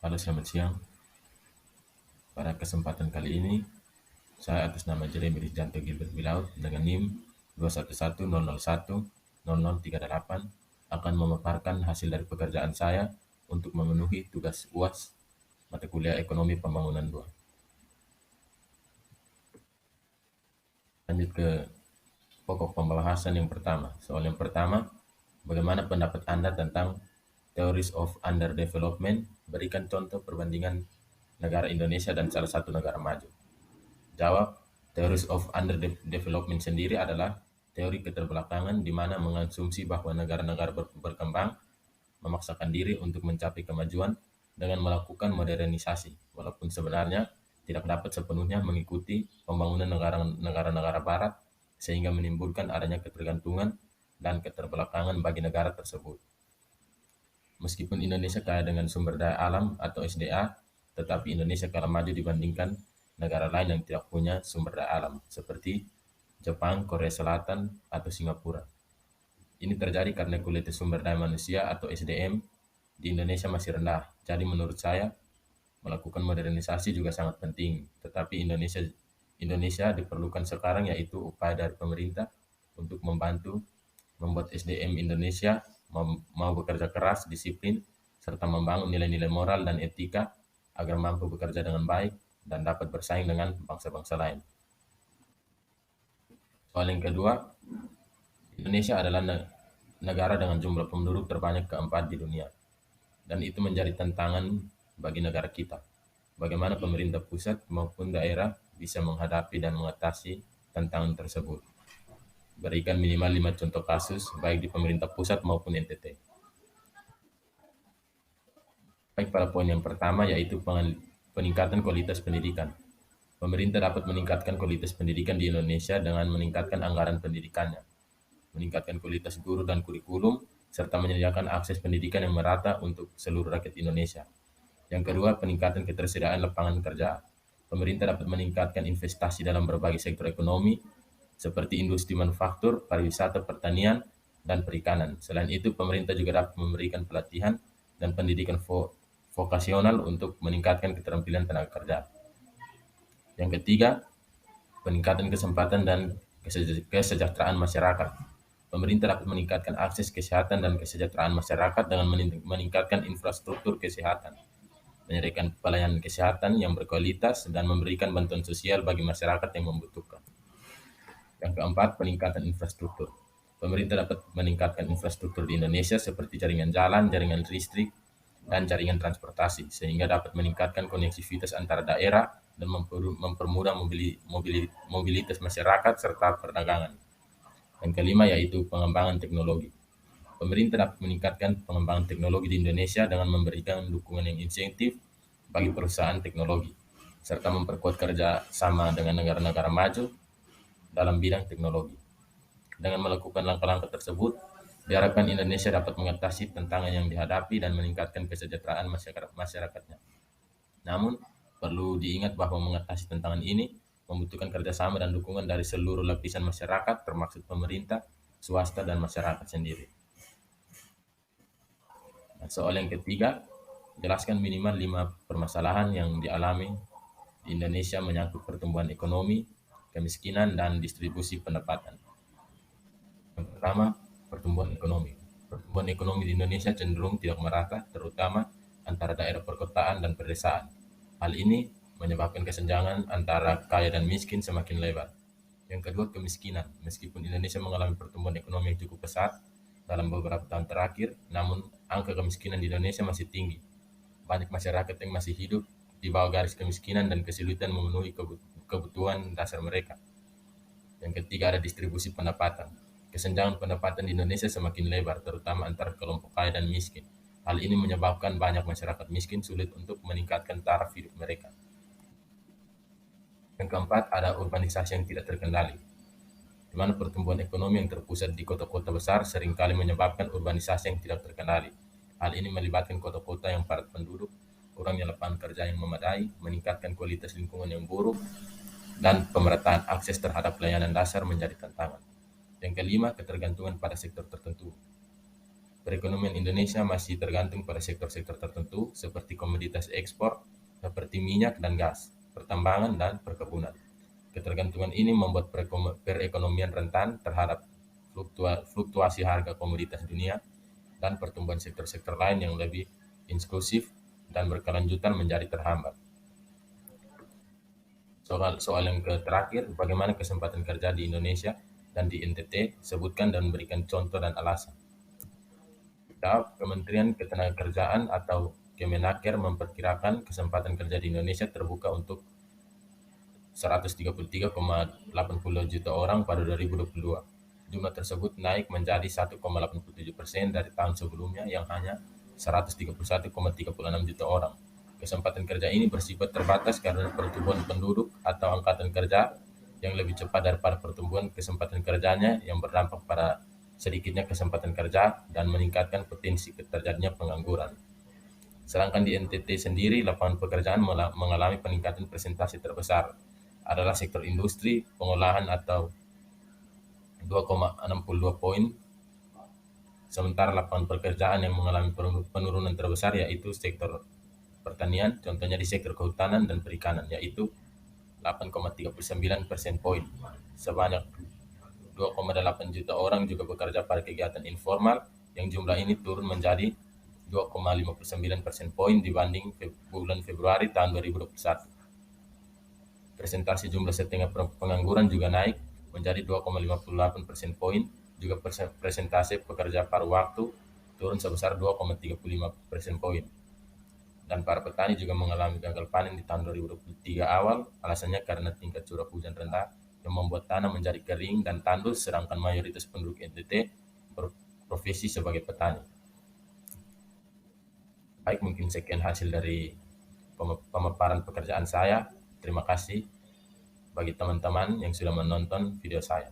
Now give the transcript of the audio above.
Halo, selamat siang. Pada kesempatan kali ini, saya atas nama Jeremy Rizjanto Gilbert Bilaut dengan NIM 21100100038 akan memaparkan hasil dari pekerjaan saya untuk memenuhi tugas UAS mata kuliah Ekonomi Pembangunan 2. Lanjut ke pokok pembahasan yang pertama. Soal yang pertama, bagaimana pendapat Anda tentang Theories of Underdevelopment? Berikan contoh perbandingan negara Indonesia dan salah satu negara maju. Jawab, Theories of Underdevelopment sendiri adalah teori keterbelakangan di mana mengasumsi bahwa negara-negara berkembang memaksakan diri untuk mencapai kemajuan dengan melakukan modernisasi, walaupun sebenarnya tidak dapat sepenuhnya mengikuti pembangunan negara-negara barat sehingga menimbulkan adanya ketergantungan dan keterbelakangan bagi negara tersebut. Meskipun Indonesia kaya dengan sumber daya alam atau SDA, tetapi Indonesia kalah maju dibandingkan negara lain yang tidak punya sumber daya alam, seperti Jepang, Korea Selatan, atau Singapura. Ini terjadi karena kualitas sumber daya manusia atau SDM di Indonesia masih rendah. Jadi menurut saya, melakukan modernisasi juga sangat penting. Tetapi Indonesia diperlukan sekarang yaitu upaya dari pemerintah untuk membantu membuat SDM Indonesia mau bekerja keras, disiplin, serta membangun nilai-nilai moral dan etika agar mampu bekerja dengan baik dan dapat bersaing dengan bangsa-bangsa lain. Soal yang kedua, Indonesia adalah negara dengan jumlah penduduk terbanyak keempat di dunia, dan itu menjadi tantangan bagi negara kita. Bagaimana pemerintah pusat maupun daerah bisa menghadapi dan mengatasi tantangan tersebut. Berikan minimal 5 contoh kasus, baik di pemerintah pusat maupun NTT. Baik, pada poin yang pertama yaitu peningkatan kualitas pendidikan. Pemerintah dapat meningkatkan kualitas pendidikan di Indonesia dengan meningkatkan anggaran pendidikannya, meningkatkan kualitas guru dan kurikulum, serta menyediakan akses pendidikan yang merata untuk seluruh rakyat Indonesia. Yang kedua, peningkatan ketersediaan lapangan kerja. Pemerintah dapat meningkatkan investasi dalam berbagai sektor ekonomi, seperti industri manufaktur, pariwisata, pertanian, dan perikanan. Selain itu, pemerintah juga dapat memberikan pelatihan dan pendidikan vokasional untuk meningkatkan keterampilan tenaga kerja. Yang ketiga, peningkatan kesempatan dan kesejahteraan masyarakat. Pemerintah dapat meningkatkan akses kesehatan dan kesejahteraan masyarakat dengan meningkatkan infrastruktur kesehatan, menyediakan pelayanan kesehatan yang berkualitas, dan memberikan bantuan sosial bagi masyarakat yang membutuhkan. Yang keempat, peningkatan infrastruktur. Pemerintah dapat meningkatkan infrastruktur di Indonesia seperti jaringan jalan, jaringan listrik, dan jaringan transportasi, sehingga dapat meningkatkan koneksivitas antara daerah dan mempermudah mobilitas masyarakat serta perdagangan. Yang kelima yaitu pengembangan teknologi. Pemerintah dapat meningkatkan pengembangan teknologi di Indonesia dengan memberikan dukungan yang insentif bagi perusahaan teknologi, serta memperkuat kerjasama dengan negara-negara maju dalam bidang teknologi. Dengan melakukan langkah-langkah tersebut, diharapkan Indonesia dapat mengatasi tantangan yang dihadapi dan meningkatkan kesejahteraan masyarakatnya. Namun, perlu diingat bahwa mengatasi tantangan ini membutuhkan kerjasama dan dukungan dari seluruh lapisan masyarakat, termasuk pemerintah, swasta, dan masyarakat sendiri. Nah, soal yang ketiga, jelaskan minimal 5 permasalahan yang dialami di Indonesia menyangkut pertumbuhan ekonomi, kemiskinan, dan distribusi pendapatan. Yang pertama, pertumbuhan ekonomi. Pertumbuhan ekonomi di Indonesia cenderung tidak merata, terutama antara daerah perkotaan dan pedesaan. Hal ini menyebabkan kesenjangan antara kaya dan miskin semakin lebar. Yang kedua, kemiskinan. Meskipun Indonesia mengalami pertumbuhan ekonomi yang cukup pesat dalam beberapa tahun terakhir, namun angka kemiskinan di Indonesia masih tinggi. Banyak masyarakat yang masih hidup di bawah garis kemiskinan dan kesulitan memenuhi kebutuhan dasar mereka. Yang ketiga, ada distribusi pendapatan. Kesenjangan pendapatan di Indonesia semakin lebar, terutama antara kelompok kaya dan miskin. Hal ini menyebabkan banyak masyarakat miskin sulit untuk meningkatkan taraf hidup mereka. Yang keempat, ada urbanisasi yang tidak terkendali, di mana pertumbuhan ekonomi yang terpusat di kota-kota besar seringkali menyebabkan urbanisasi yang tidak terkendali. Hal ini melibatkan kota-kota yang padat penduduk kurangnya lapangan kerja yang memadai, meningkatkan kualitas lingkungan yang buruk, dan pemerataan akses terhadap pelayanan dasar menjadi tantangan. Yang kelima, ketergantungan pada sektor tertentu. Perekonomian Indonesia masih tergantung pada sektor-sektor tertentu seperti komoditas ekspor, seperti minyak dan gas, pertambangan, dan perkebunan. Ketergantungan ini membuat perekonomian rentan terhadap fluktuasi harga komoditas dunia dan pertumbuhan sektor-sektor lain yang lebih inklusif dan berkelanjutan menjadi terhambat. Soal yang terakhir, bagaimana kesempatan kerja di Indonesia dan di NTT, sebutkan dan berikan contoh dan alasan. Jawab, Kementerian Ketenagakerjaan atau Kemenaker memperkirakan kesempatan kerja di Indonesia terbuka untuk 133,80 juta orang pada 2022. Jumlah tersebut naik menjadi 1,87% dari tahun sebelumnya yang hanya 131,36 juta orang. Kesempatan kerja ini bersifat terbatas karena pertumbuhan penduduk atau angkatan kerja yang lebih cepat daripada pertumbuhan kesempatan kerjanya yang berdampak pada sedikitnya kesempatan kerja dan meningkatkan potensi terjadinya pengangguran. Sedangkan di NTT sendiri, lapangan pekerjaan mengalami peningkatan presentasi terbesar adalah sektor industri, pengolahan atau 2,62 poin, sementara lapangan pekerjaan yang mengalami penurunan terbesar yaitu sektor pertanian, contohnya di sektor kehutanan dan perikanan, yaitu 8,39% poin. Sebanyak 2,8 juta orang juga bekerja pada kegiatan informal, yang jumlah ini turun menjadi 2,59% poin dibanding bulan Februari tahun 2021. Presentasi jumlah setengah pengangguran juga naik menjadi 2,58% poin, juga presentasi pekerja paruh waktu turun sebesar 2,35% poin. Dan para petani juga mengalami gagal panen di tahun 2023 awal, alasannya karena tingkat curah hujan rendah yang membuat tanah menjadi kering dan tandus, sedangkan mayoritas penduduk NTT berprofesi sebagai petani. Baik, mungkin sekian hasil dari pemaparan pekerjaan saya. Terima kasih bagi teman-teman yang sudah menonton video saya.